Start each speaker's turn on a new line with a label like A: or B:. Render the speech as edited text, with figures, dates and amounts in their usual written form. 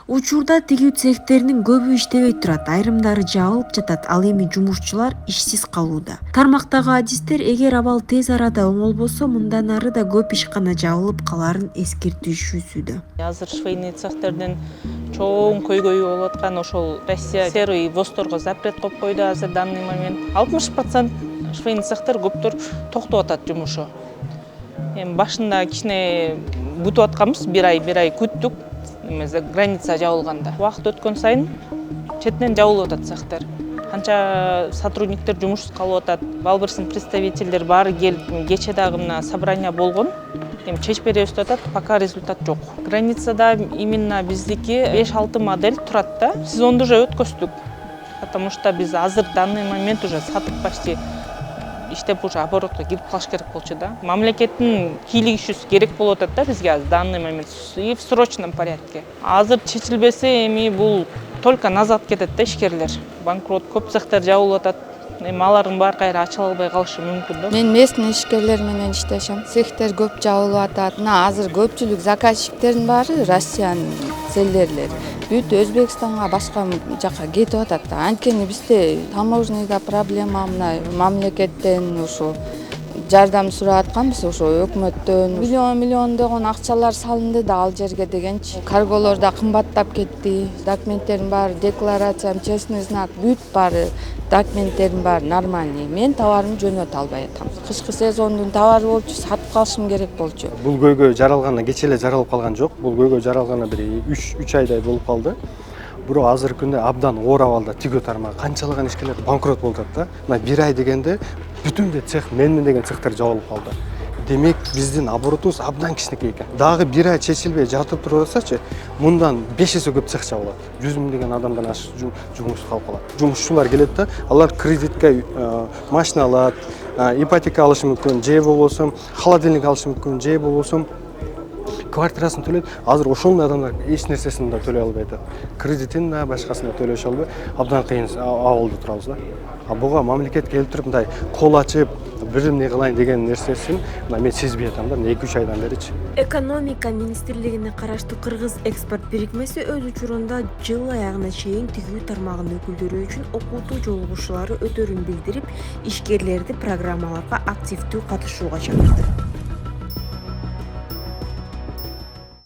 A: Учурда тигүү цехтеринин көбү иштебей турат, айрымдары жабылып жатат, ал эми жумушчулар ишсиз калууда. Тармактагы адистер эгер абал тез арада оңолбосо, мындан ары да көп ишкана жабылып каларын эскертишүүсүдө.
B: Азыр швейный цехтердин чоң көйгөйү болуп аткан ошол Россия серый востторго запрет коюп койду азыр данный момент. 60% швейный цехтер көптөр токтоп атат жумушу. Эми башында кичине күтүп атканбыз, бир ай күттүк. Граница жабылганда. Убакыт өткөн сайын четинен жабылып атат цехтер. Канча сотрудниктер жумушсуз калып атат. Балбырсын представительдер баары келип, кече дагы мына собрание болгон. Эми чечип беребиз деп атат, пока результат жок. Границада именно биздики 5-6 модель турат да. Сезонду уже өткөздүк. Потому что биз азыр данный момент уже сатып почти иштеп уже оборотко кирип калыш керек болчу да. Мамлекеттин кийлигишүүсү керек болуп атат да бизге азыр данный момент и в срочном порядке. Азыр чечилбесе эми бул только назад кетет да ишкерлер. Банкрот, көп цехтер жабылып атат. Эми алардын баары кайра ачыла албай калышы мүмкүн да.
C: Мен местный ишкерлер менен иштешем. Цехтер көп жабылып атат. Мына азыр көпчүлүк заказчиктердин баары Россиянын селлерлери. Бүт Өзбекстанга, башка жака кетип атат да. Анткени бизде таможняда проблема, мына мамлекеттен ушу жардам сурап атканбыз, ошо өкмөттөн миллиондогон акчалар салынды да ал жерге дегенчи. Карголор да кымбаттап кетти. Документтердин баары, декларациям, честный знак, бүт баары документтердин баары нормальный. Мен товарымды жөнөтө албай атам. Кышкы сезондун товары болчу, сатып калышым керек болчу.
D: Бул көйгөй жаралганына кече эле жаралып калган жок. Бул көйгөй жаралганына бир 3 айдай болуп калды. Бирок азыркы күндө абдан оор абалда тигөө тармагы канчалаган ишкерлер банкрот болуп атат да. Мына 1 ай дегенде бүтүндөй цех менин деген цехтер жабылып калды. Демек биздин оборотубуз абдан кичинекей экен. Дагы 1 ай чечилбей жатып туруп атсачы, мындан 5 эсе көп цех жабылат. 100 000 деген адамдан ашык жумушсуз калып калат. Жумушчулар келет да, алар кредитке машина алат, ипотека алышы мүмкүн, же болбосо холодильник алышы мүмкүн, же болбосо квартирасын төлөйт. Азыр ошол адамдар эч нерсесин да төлөй албай атат. Кредитин да башкасын да төлөшө албай, абдан кыйын абалда турабыз да. Буга мамлекет келип туруп мындай кол ачып, бир эмне кылайын деген нерсесин мен сезбей атам да, 2-3 айдан беричи.
A: Экономика министрлигине караштуу Кыргыз экспорт бирикмеси өз учурунда жыл аягына чейин тигүү тармагынын өкүлдөрү үчүн окутуу жолугушуулары өтөрүн билдирип, ишкерлерди программаларга активдүү катышууга чакырды.